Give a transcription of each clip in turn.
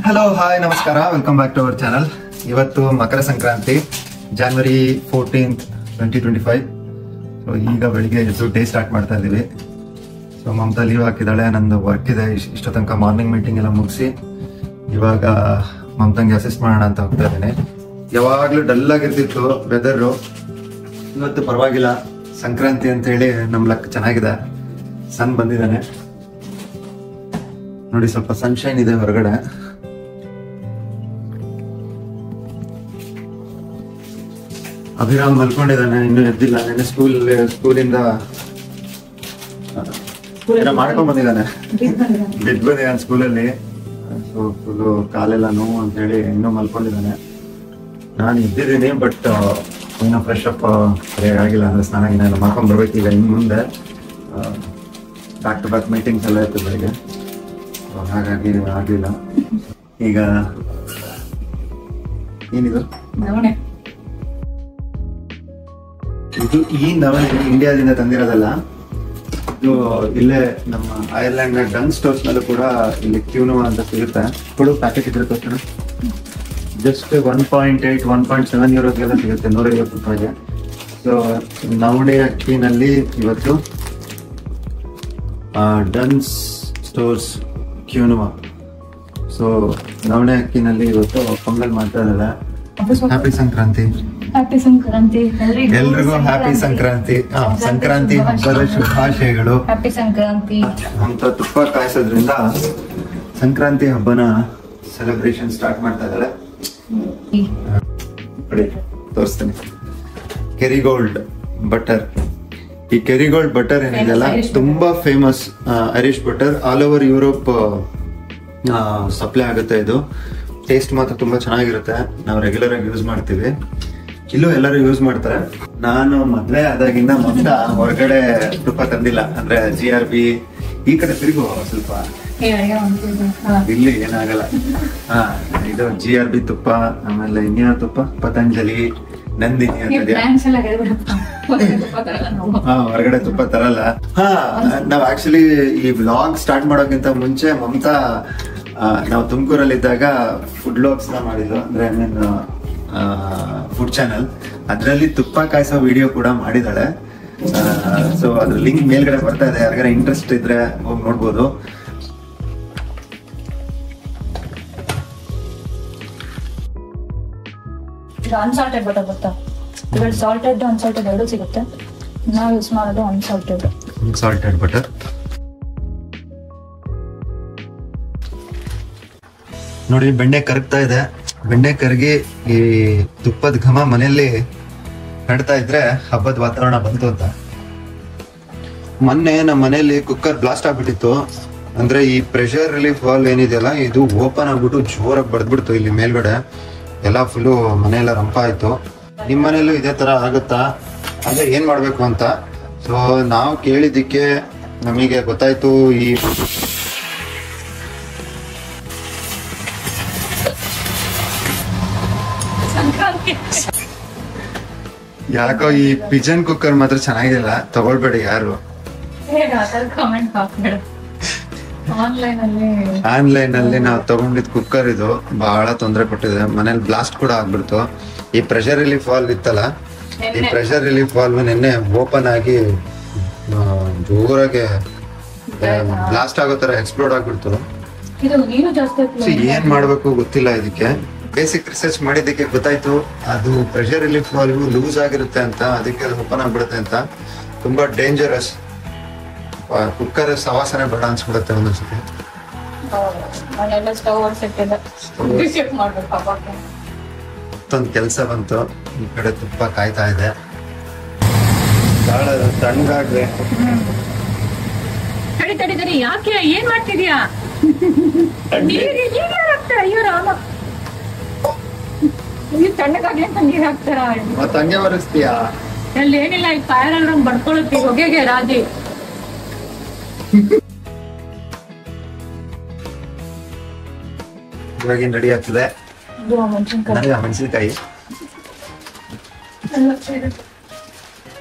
Hello hi ನಮಸ್ಕಾರ, welcome back to our channel. ಇವತ್ತು Makara Sankranti, January 14th, 2025. So ಈಗ ಬೆಳಿಗ್ಗೆ ಎದ್ದು ಡೇ ಸ್ಟಾರ್ಟ್ ಮಾಡ್ತಾ ಇದ್ದೀವಿ. ಸೊ ಮಮತಾ ಲೀವ್ ಹಾಕಿದ್ದಾಳೆ, ನಂದು ವರ್ಕ್ ಇದೆ. ಇಷ್ಟೋ ತನಕ ಮಾರ್ನಿಂಗ್ ಮೀಟಿಂಗ್ ಎಲ್ಲ ಮುಗಿಸಿ ಇವಾಗ ಮಮತಂಗೆ ಅಸಿಸ್ಟ್ ಮಾಡೋಣ ಅಂತ ಹೋಗ್ತಾ ಇದ್ದೇನೆ. ಯಾವಾಗಲೂ ಡಲ್ ಆಗಿರ್ತಿತ್ತು ವೆದರು, ಇವತ್ತು ಪರವಾಗಿಲ್ಲ. ಸಂಕ್ರಾಂತಿ ಅಂತ ಹೇಳಿ ನಮ್ಮ ಲಕ್ ಚೆನ್ನಾಗಿದೆ. ಸನ್ ಬಂದಿದ್ದಾನೆ ನೋಡಿ, ಸ್ವಲ್ಪ ಸನ್ಶೈನ್ ಇದೆ ಹೊರಗಡೆ. ಅಭಿರಾಮ್ ಮಲ್ಕೊಂಡಿದ್ದಾನೆ, ಇನ್ನೂ ಎದ್ದಿಲ್ಲ. ನೆನ್ನೆ ಸ್ಕೂಲಿಂದ ಏನೋ ಮಾಡ್ಕೊಂಡ್ ಬಂದಿದ್ದಾನೆ, ಬಿದ್ದು ಬಂದಿದ್ದಾನೆ ಸ್ಕೂಲಲ್ಲಿ. ಸೊ ಫುಲ್ಲು ಕಾಲೆಲ್ಲ ನೋವು ಅಂತ ಹೇಳಿ ಇನ್ನೂ ಮಲ್ಕೊಂಡಿದ್ದಾನೆ. ನಾನು ಇದ್ದಿದ್ದೀನಿ, ಬಟ್ ಇನ್ನೂ ಫ್ರೆಶ್ ಅಪ್ ಸರಿಯಾಗಿ ಆಗಿಲ್ಲ. ಅಂದ್ರೆ ಸ್ನಾನ ಗಿನ ಮಾಡ್ಕೊಂಡ್ ಬರ್ಬೇಕು ಈಗ. ಇನ್ನು ಮುಂದೆ ಬ್ಯಾಕ್ ಟು ಬ್ಯಾಕ್ ಮೀಟಿಂಗ್ಸ್ ಎಲ್ಲ ಇತ್ತು ಬೆಳಿಗ್ಗೆ, ಹಾಗಾಗಿ ಆಗಲಿಲ್ಲ. ಈಗ ಏನಿದು ನವಣೆ, ಇದು ಈ ನವಣೆ ಇಂಡಿಯಾದಿಂದ ತಂದಿರೋದಲ್ಲ. ಇದು ಇಲ್ಲೇ ನಮ್ಮ ಐರ್ಲೆಂಡ್ ನ ಡನ್ ಸ್ಟೋರ್ಸ್ ನಲ್ಲೂ ಕೂಡ ಇಲ್ಲಿ ಕ್ಯೂನೋವಾ ಅಂತ ಸಿಗುತ್ತೆ. ಕೊಡು ಪ್ಯಾಕೆಟ್ ಇದ್ರೆ ತೋರಿಸೋಣ. ಜಸ್ಟ್ 1.8 1.7 ಯೂರೋಸ್ಗೆಲ್ಲ ಸಿಗುತ್ತೆ, 150 ರೂಪಾಯಿಗೆ. ಸೊ ನವಣೆ ಅಕ್ಕಿನಲ್ಲಿ ಇವತ್ತು ಡನ್ಸ್ ಸ್ಟೋರ್ಸ್ ಕ್ಯೂನೋವಾ. ಸೊ ನವಣೆ ಅಕ್ಕಿನಲ್ಲಿ ಇವತ್ತು ಪೊಂಗಲ್ ಮಾಡ್ತಾ ಇದ್ದಾರೆ. ಹ್ಯಾಪಿ ಸಂಕ್ರಾಂತಿ. ಹ್ಯಾಪಿ ಸಂಕ್ರಾಂತಿ ಎಲ್ರಿಗೂ ಹ್ಯಾಪಿ ಸಂಕ್ರಾಂತಿ. ಸಂಕ್ರಾಂತಿ ಹಬ್ಬದ ಶುಭಾಶಯಗಳು. ಹ್ಯಾಪಿ ಸಂಕ್ರಾಂತಿ ಅಂತ ತುಪ್ಪ ಕಾಯಿಸೋದ್ರಿಂದ ಸಂಕ್ರಾಂತಿ ಹಬ್ಬನ ಸೆಲೆಬ್ರೇಷನ್ ಸ್ಟಾರ್ಟ್ ಮಾಡ್ತಾ ಇದ್ದಾರೆ. ತೋರಿಸ್ತೇನೆ. ಕೆರಿಗೋಲ್ಡ್ ಬಟರ್. ಈ ಕೆರಿಗೋಲ್ಡ್ ಬಟರ್ ಏನಿದೆಯಲ್ಲ ತುಂಬಾ famous Irish butter. All over Europe supply ಆಗುತ್ತೆ. ಇದು ಟೇಸ್ಟ್ ಮಾತ್ರ ತುಂಬಾ ಚೆನ್ನಾಗಿರುತ್ತೆ. ನಾವು ರೆಗ್ಯುಲರ್ ಆಗಿ ಯೂಸ್ ಮಾಡ್ತೀವಿ. ಇಲ್ಲೂ ಎಲ್ಲರೂ ಯೂಸ್ ಮಾಡ್ತಾರೆ. ನಾನು ಮದ್ವೆ ಆದಾಗಿಂದ ಮೊತ್ತ ಹೊರಗಡೆ ತುಪ್ಪ ತಂದಿಲ್ಲ. ಅಂದ್ರೆ GRB ಈ ಕಡೆ ತಿರುಗು ಸ್ವಲ್ಪ, ಇಲ್ಲಿ ಏನಾಗಲ್ಲ. ಇದು GRB ತುಪ್ಪ, ಆಮೇಲೆ ಇನ್ಯಾವ ತುಪ್ಪ, ಪತಂಜಲಿ, ನಂದಿನಿ ಅಂತ. ಹೊರಗಡೆ ತುಪ್ಪ ತರಲ್ಲ. ನಾವ್ ಆಕ್ಚುಲಿ ಈ ವ್ಲಾಗ್ ಸ್ಟಾರ್ಟ್ ಮಾಡೋಕ್ಕಿಂತ ಮುಂಚೆ ಮಮತಾ ನಾವು ತುಮಕೂರಲ್ಲಿದ್ದಾಗ ಫುಡ್ ವ್ಲಾಗ್ಸ್ ಮಾಡಿದ್ವು. ಅಂದ್ರೆ ಐ ಮೀನ್ ಫುಡ್ ಚಾನಲ್. ಅದರಲ್ಲಿ ತುಪ್ಪ ಕಾಯಿಸೋ ವಿಡಿಯೋ ಕೂಡ ಮಾಡಿದಾಳೆ. ಸೊ ಅದ್ರ ಲಿಂಕ್ ಮೇಲ್ಗಡೆ ಬರ್ತಾ ಇದೆ, ಯಾರಿಗಾರ ಇಂಟ್ರೆಸ್ಟ್ ಇದ್ರೆ ಹೋಗಿ ನೋಡ್ಬೋದು. ಅನ್ಸಾಲ್ಟೆಡ್ ಬಟರ್ ಗೊತ್ತಾ? ಇದ್ರಲ್ಲಿ ಸಾಲ್ಟೆಡ್ ಅನ್ಸಾಲ್ಟೆಡ್ ಎರಡು ಸಿಗುತ್ತೆ. ನಾವು ಯೂಸ್ ಮಾಡೋದು ಅನ್ಸಾಲ್ಟೆಡ್ ಬಟರ್. ನೋಡಿ, ಬೆಣ್ಣೆ ಕರಗ್ತಾ ಇದೆ. ಬೆಣ್ಣೆ ಕರಗಿ ಈ ತುಪ್ಪದ ಘಮ ಮನೆಯಲ್ಲಿ ನಡ್ತಾ ಇದ್ರೆ ಹಬ್ಬದ ವಾತಾವರಣ ಬಂತು ಅಂತ. ಮೊನ್ನೆ ನಮ್ಮ ಮನೆಯಲ್ಲಿ ಕುಕ್ಕರ್ ಬ್ಲಾಸ್ಟ್ ಆಗ್ಬಿಟ್ಟಿತ್ತು. ಅಂದ್ರೆ ಈ ಪ್ರೆಷರ್ ರಿಲೀಫ್ ವಾಲ್ವ್ ಏನಿದೆಯಲ್ಲ, ಇದು ಓಪನ್ ಆಗ್ಬಿಟ್ಟು ಜೋರಾಗಿ ಬಡ್ದ್ಬಿಡ್ತು ಇಲ್ಲಿ ಮೇಲ್ಗಡೆ. ಎಲ್ಲ ಫುಲ್ಲು ಮನೆಯೆಲ್ಲ ರಂಪ ಆಯ್ತು. ನಿಮ್ ಮನೆಯಲ್ಲೂ ಇದೇ ತರ ಆಗುತ್ತಾ? ಅದೇ ಏನ್ ಮಾಡ್ಬೇಕು ಅಂತ. ಸೊ ನಾವು ಕೇಳಿದ್ದಕ್ಕೆ ನಮಗೆ ಗೊತ್ತಾಯ್ತು, ಈ ಯಾಕೋ ಈ ಪಿಜನ್ ಕುಕ್ಕರ್ ಮಾತ್ರ ಚೆನ್ನಾಗಿಲ್ಲ, ತಗೊಳ್ಬೇಡಿ ಯಾರು. ಆನ್ಲೈನ್ ಅಲ್ಲಿ ನಾವು ತಗೊಂಡಿದ್ ಕುಕ್ಕರ್ ಇದು ಬಹಳ ತೊಂದರೆ ಕೊಟ್ಟಿದೆ. ಮನೇಲಿ ಬ್ಲಾಸ್ಟ್ ಕೂಡ ಆಗ್ಬಿಡ್ತು. ಈ ಪ್ರೆಷರ್ ರಿಲೀಫ್ ವಾಲ್ವ್ ಇತ್ತಲ್ಲ, ಈ ಪ್ರೆಷರ್ ರಿಲೀಫ್ ವಾಲ್ವ್ ನಿನ್ನೆ ಓಪನ್ ಆಗಿ ಜೋರಾಗಿ ಬ್ಲಾಸ್ಟ್ ಆಗೋ ತರ ಎಕ್ಸ್ಪ್ಲೋಡ್ ಆಗ್ಬಿಡ್ತು. ಏನ್ ಮಾಡ್ಬೇಕು ಗೊತ್ತಿಲ್ಲ. ಇದಕ್ಕೆ ಬೇಸಿಕ್ ರಿಸರ್ಚ್ ಮಾಡಿದ್ದಕ್ಕೆ ಗೊತ್ತಾಯ್ತು, ಅದು ಪ್ರೆಷರ್ ರಿಲೀಫ್ ವಾಲ್ವ್ ಲೂಸ್ ಆಗಿರುತ್ತೆ ಅಂತ, ಅದಕ್ಕೆ ಅದು ಓಪನ್ ಆಗ್ಬಿಡುತ್ತೆ ಅಂತ. ತುಂಬಾ ಡೇಂಜರಸ್. ಕುಕ್ಕರ್ ಸವಾಸನೆ ಬೇಡ ಅನ್ಸ್ಬಿಡುತ್ತೆ ಒಂದೊಂದ್ಸತಿ. ಮತ್ತೊಂದು ಕೆಲಸ ಬಂತು. ಈ ಕಡೆ ತುಪ್ಪ ಕಾಯ್ತಾ ಇದೆ. ತಣ್ಣಗಾಗ್ರೆ ಯಾಕೆ ಏನ್ ಮಾಡ್ತಿದ್ಯಾ? ಅಯ್ಯೋ ರಾಮ, ತಣ್ಣಗಾಗ್ಲಿ ಅಂತ ನೀರ್ ಹಾಕ್ತಾರ. ಮತ್ತೆ ಹಂಗೆ ಬರೆಸ್ತೀಯಾ? ಅಲ್ಲಿ ಏನಿಲ್ಲ, ಈ ಫೈರ್ ಅಲಾರ್ಮ್ ಬಡ್ಕೊಳುತ್ತೆ ಹೊಗೆಗೆ ರಾಜಿ. ಇವಾಗಿನ ರೆಡಿ ಆಗ್ತದೆ. ಮೆಣಸಿನಕಾಯಿ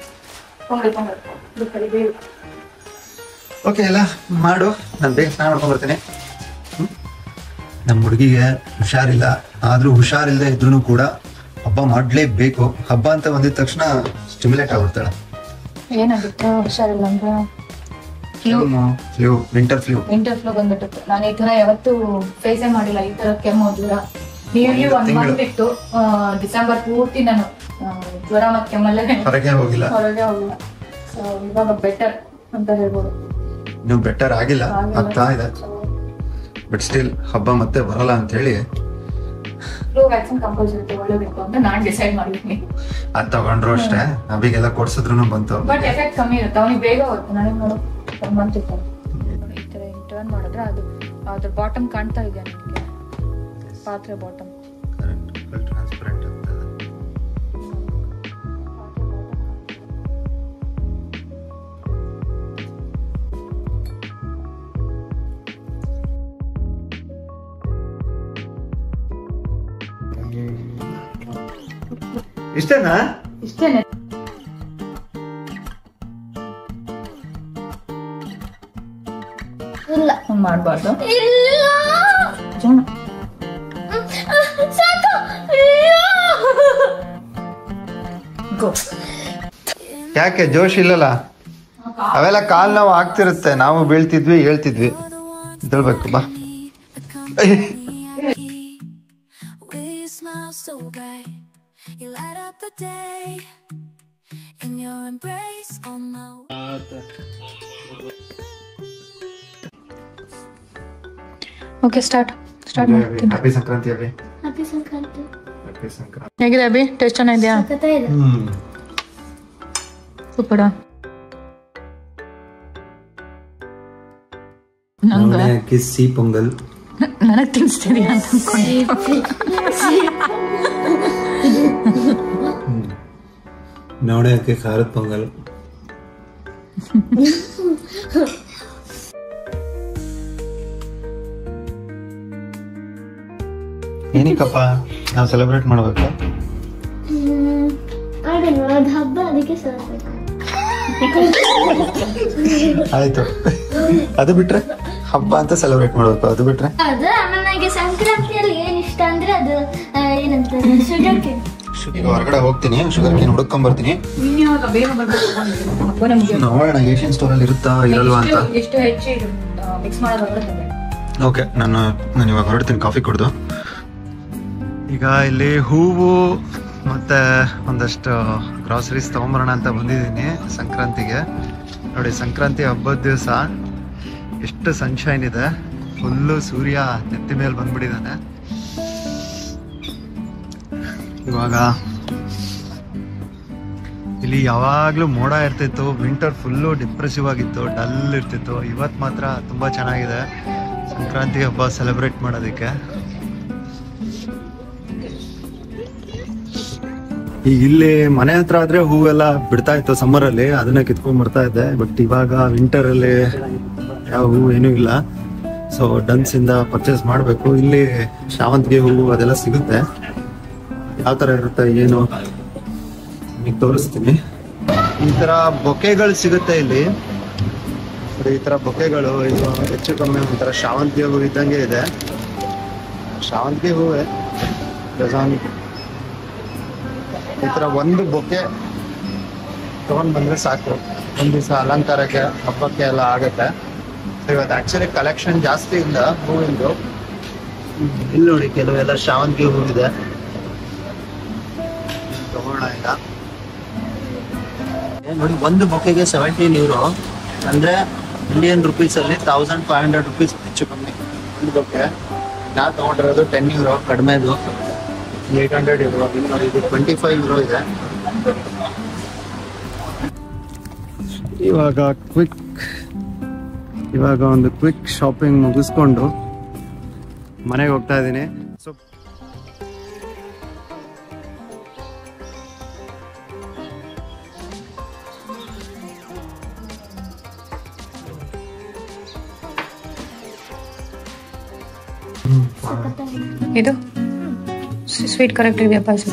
ಓಕೆ ಎಲ್ಲ ಮಾಡು, ನಾನು ಬೇಗ ಸ್ನಾನ ಮಾಡ್ಕೊಂಡ್ ಬರ್ತೀನಿ. ನಮ್ಮ ಹುಡುಗಿಗೆ ಹುಷಾರಿಲ್ಲ, ಆದ್ರೂ ಹುಷಾರಿಲ್ಲದೆ ಇದ್ರೂ ಕೂಡ ಹಬ್ಬ ಮಾಡ್ಲೇಬೇಕು. ಹಬ್ಬ ಅಂತ ಬಂದಿದ ತಕ್ಷಣ ಸ್ಟಿಮ್ಯುಲೇಟ್ ಆಗ್ಬಿಡ್ತಾಳೆ. ಏನಾಗಿತ್ತು ಹುಷಾರಿಲ್ಲ ಅಂದ್ರೆ ಫ್ಲೂ, ವಿಂಟರ್ ಫ್ಲೂ ಬಂದ್ಬಿಟ್ಟಿತ್ತು. ನಾನು ಈ ತರ ಯಾವತ್ತು ಫೇಸೇ ಮಾಡಿಲ್ಲ, ಈ ತರ ಕೆಮ್ಮು ಜ್ವರ. ನಿಯರ್ಲಿ 1 ಮಂತ್ ಇತ್ತು. ಡಿಸೆಂಬರ್ ಪೂರ್ತಿ ನಾನು ಜ್ವರ ಮತ್ತೆ ಕೆಮ್ಮಲ್ಲೇ ಹೊರಗೆ ಹೋಗಿಲ್ಲ. ಸೊ ಇವಾಗ ಬೆಟರ್ ಅಂತ ಹೇಳ್ಬೋದು. ಇನ್ನು ಬೆಟರ್ ಆಗಿಲ್ಲ, ಆಗ್ತಾ ಇದೆ. ಬಟ್ ಸ್ಟಿಲ್ ಹಬ್ಬ ಮತ್ತೆ ಬರಲ್ಲ ಅಂತ ಹೇಳಿ ಫ್ಲೂ ವ್ಯಾಕ್ಸಿನ್ ಕಂಪಲ್ಸರಿ ತಗೊಳ್ಳೇಬೇಕು ಅಂತ ನಾನು ಡಿಸೈಡ್ ಮಾಡಿದ್ದೀನಿ. ಅದ್ ತಗೊಂಡ್ರು ಅಷ್ಟೇ, ಅವಿಗೆಲ್ಲ ಕೊಡ್ಸಿದ್ರು ಬಂತು. ಬಟ್ ಎಫೆಕ್ಟ್ ಕಮ್ಮಿ ಇರುತ್ತೆ, ಅವನಿಗೆ ಬೇಗ ಹೋಗುತ್ತೆ. ನನಗೆ ನೋಡು 1 ಮಂತ್ ಇತ್ತು. ಈ ತರ ಟರ್ನ್ ಮಾಡಿದ್ರೆ ಅದು ಅದ್ರ ಬಾಟಮ್ ಕಾಣ್ತಾ ಇದೆ ನಿಮಗೆ, ಪಾತ್ರೆ ಬಾಟಮ್ ಟ್ರಾನ್ಸ್ಪರೆಂಟ್ ಅಂತ. ಇಷ್ಟೇನಾ? ಇಷ್ಟೇನೆ. ಇಲ್ಲ ಮಾಡಬಾರ್ದು. ಯಾಕೆ ಜೋಶ್ ಇಲ್ಲಲ್ಲ? ಅವೆಲ್ಲ ಕಾಲ್ ನೋವು ಆಗ್ತಿರುತ್ತೆ, ನಾವು ಬೀಳ್ತಿದ್ವಿ ಹೇಳ್ತಿದ್ವಿ. ಇದ್ರಬೇಕು ಬಾ. ಓಕೆ ಸ್ಟಾರ್ಟ್ ಮಾಡ್ತೀನಿ. Happy Sankranti Abhi. Happy Sankranti. Happy Sankranti. ಹೇಗಿದೆ ಅಭಿ? ಟೇಸ್ಟ್ ಚೆನ್ನಾಗಿದೆಯಾ? ಸಖತ್ತಾಗಿದೆ. ಸೂಪರ್. ನವಣೆ ಅಕ್ಕಿ ಸಿಹಿ ಪೊಂಗಲ್. ನನಗೆ ತಿನ್ನಿಸ್ತಿದೀಯ ಅಂತ ಅನ್ಕೊಂಡೆ. ನವಣೆ ಅಕ್ಕಿ ಖಾರದ ಪೊಂಗಲ್. ಏನಕ್ಕಪ್ಪ ನಾವು ಸೆಲೆಬ್ರೇಟ್ ಮಾಡ್ಬೇಕು? ಅದು ಹಬ್ಬ, ಅದಕ್ಕೆ ಸೆಲೆಬ್ರೇಟ್. ಆಯ್ತು, ಅದು ಬಿಟ್ರೆ ಹಬ್ಬ ಅಂತ ಸೆಲೆಬ್ರೇಟ್ ಮಾಡ್ಬೇಕು, ಅದು ಬಿಟ್ರೆ ಅದು ಆಮೇಲೆ ನನಗೆ ಸಂಕ್ರಾಂತಿಯಲ್ಲಿ ಏನ್ ಇಷ್ಟ ಅಂದ್ರೆ ಅದು ಏನಂತಾರೆ ಶುಗರ್ ಕೇನ್. ಈಗ ಹೊರಗಡೆ ಹೋಗ್ತೀನಿ, ಶುಗರ್ ಕೇನ್ ಹುಡುಕೊಂಡ್ ಬರ್ತೀನಿ. ನೋಡೋಣ ಏಷ್ಯನ್ ಸ್ಟೋರ್ ಅಲ್ಲಿ ಇರುತ್ತಾ ಇರಲ್ವಾ ಅಂತ. ಎಷ್ಟು ಹೆಚ್ಚು ಮಿಕ್ಸ್ ಮಾಡೋದು. ಓಕೆ, ನಾನು ಇವಾಗ ಹೊರಡ್ತೀನಿ ಕಾಫಿ ಕುಡ್ದು. ಈಗ ಇಲ್ಲಿ ಹೂವು ಮತ್ತೆ ಒಂದಷ್ಟು ಗ್ರಾಸರೀಸ್ ತಗೊಂಬರೋಣ ಅಂತ ಬಂದಿದ್ದೀನಿ ಸಂಕ್ರಾಂತಿಗೆ. ನೋಡಿ, ಸಂಕ್ರಾಂತಿ ಹಬ್ಬದ ದಿವಸ ಎಷ್ಟು ಸನ್ಶೈನ್ ಇದೆ, ಫುಲ್ಲು ಸೂರ್ಯ ನೆತ್ತಿ ಮೇಲೆ ಬಂದ್ಬಿಟ್ಟಿದ್ದಾನೆ. ಇವಾಗ ಇಲ್ಲಿ ಯಾವಾಗ್ಲೂ ಮೋಡ ಇರ್ತಿತ್ತು, ವಿಂಟರ್ ಫುಲ್ಲು ಡಿಪ್ರೆಸಿವ್ ಆಗಿತ್ತು, ಡಲ್ ಇರ್ತಿತ್ತು. ಇವತ್ತು ಮಾತ್ರ ತುಂಬಾ ಚೆನ್ನಾಗಿದೆ ಸಂಕ್ರಾಂತಿ ಹಬ್ಬ ಸೆಲೆಬ್ರೇಟ್ ಮಾಡೋದಕ್ಕೆ. ಈಗ ಇಲ್ಲಿ ಮನೆ ಹತ್ರ ಆದ್ರೆ ಹೂವೆಲ್ಲ ಬಿಡ್ತಾ ಇತ್ತು ಸಮ್ಮರ್ ಅಲ್ಲಿ, ಅದನ್ನ ಕಿತ್ಕೊಂಡ್ ಬರ್ತಾ ಇದ್ದೆ. ಬಟ್ ಇವಾಗ ವಿಂಟರ್ ಅಲ್ಲಿ ಯಾವ ಹೂ ಏನೂ ಇಲ್ಲ. ಸೊ ಡನ್ಸ್ ಇಂದ ಪರ್ಚೇಸ್ ಮಾಡ್ಬೇಕು. ಇಲ್ಲಿ ಶಾವಂತಿಗೆ ಹೂವು ಅದೆಲ್ಲ ಸಿಗುತ್ತೆ. ಯಾವ ತರ ಇರುತ್ತೆ ಏನು ಈಗ ತೋರಿಸ್ತೀನಿ. ಈ ತರ ಬೊಕೆಗಳು ಸಿಗುತ್ತೆ ಇಲ್ಲಿ. ಈ ತರ ಬೊಕೆಗಳು, ಇದು ಹೆಚ್ಚು ಕಮ್ಮಿ ಒಂಥರ ಶಾವಂತಿಗೆ ಹೂವು ಇದ್ದಂಗೆ ಇದೆ. ಶಾವಂತಿಗೆ ಹೂವೇ ಡಜಾನ್. ಈ ತರ ಒಂದು ಬೊಕೆ ತಗೊಂಡ್ ಬಂದ್ರೆ ಸಾಕು, ಒಂದ್ ದಿವಸ ಅಲಂಕಾರಕ್ಕೆ ಹಬ್ಬಕ್ಕೆ ಎಲ್ಲ ಆಗತ್ತೆ. ಇವತ್ತು ಆಕ್ಚುಲಿ ಕಲೆಕ್ಷನ್ ಜಾಸ್ತಿ ಇಲ್ಲ ಹೂವಿಂದು. ಇಲ್ಲಿ ನೋಡಿ ಕೆಲವೆಲ್ಲ ಶಾವಂತಿಗೆ ಹೂವಿದೆ, ತಗೋಣ. ಈಗ ನೋಡಿ, ಒಂದು ಬೊಕೆಗೆ 17 euro, ಅಂದ್ರೆ ಇಂಡಿಯನ್ ರುಪೀಸ್ ಅಲ್ಲಿ 1500 rupees ಹೆಚ್ಚು ಕಮ್ಮಿ ಒಂದು ಬೊಕೆ. ನಾ ತಗೊಂಡಿರೋದು 10 euro ಕಡಿಮೆದು, 800 euro. ನೋಡಿ, ಇದು 25 euro ಇದೆ. ಇವಾಗ ಒಂದು ಕ್ವಿಕ್ ಶಾಪಿಂಗ್ ಮುಗಿಸ್ಕೊಂಡು ಮನೆಗೆ ಹೋಗ್ತಾ ಇದ್ದೀನಿ. ಸೊ ಇದು ಸ್ವೀಟ್ ಕರೆಕ್ಟ್ ಇದೆಯಾ ಪಾಯಸ?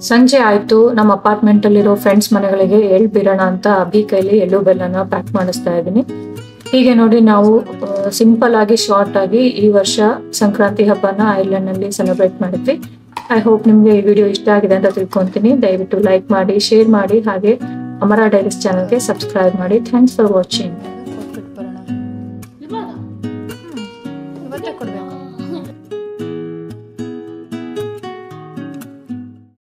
ಸಂಜೆ ಆಯ್ತು, ನಮ್ಮ ಅಪಾರ್ಟ್ಮೆಂಟ್ ಅಲ್ಲಿರೋ ಫ್ರೆಂಡ್ಸ್ ಮನೆಗಳಿಗೆ ಬಿಡೋಣ ಅಂತ ಅಭಿ ಕೈಲಿ ಎಳ್ಳು ಬೆಲ್ಲನ ಪ್ಯಾಕ್ ಮಾಡಿಸ್ತಾ ಇದ್ದೀನಿ. ಹೀಗೆ ನೋಡಿ ನಾವು ಸಿಂಪಲ್ ಆಗಿ ಶಾರ್ಟ್ ಆಗಿ ಈ ವರ್ಷ ಸಂಕ್ರಾಂತಿ ಹಬ್ಬನ ಐರ್ಲೆಂಡ್ ನಲ್ಲಿ ಸೆಲೆಬ್ರೇಟ್ ಮಾಡಿದ್ವಿ. ಐ ಹೋಪ್ ನಿಮ್ಗೆ ಈ ವಿಡಿಯೋ ಇಷ್ಟ ಆಗಿದೆ ಅಂತ ತಿಳ್ಕೊಂತೀನಿ. ದಯವಿಟ್ಟು ಲೈಕ್ ಮಾಡಿ, ಶೇರ್ ಮಾಡಿ, ಹಾಗೆ ಅಮರಾ ಡೈರೀಸ್ ಚಾನಲ್ಗೆ ಸಬ್ಸ್ಕ್ರೈಬ್ ಮಾಡಿ. Thanks for watching.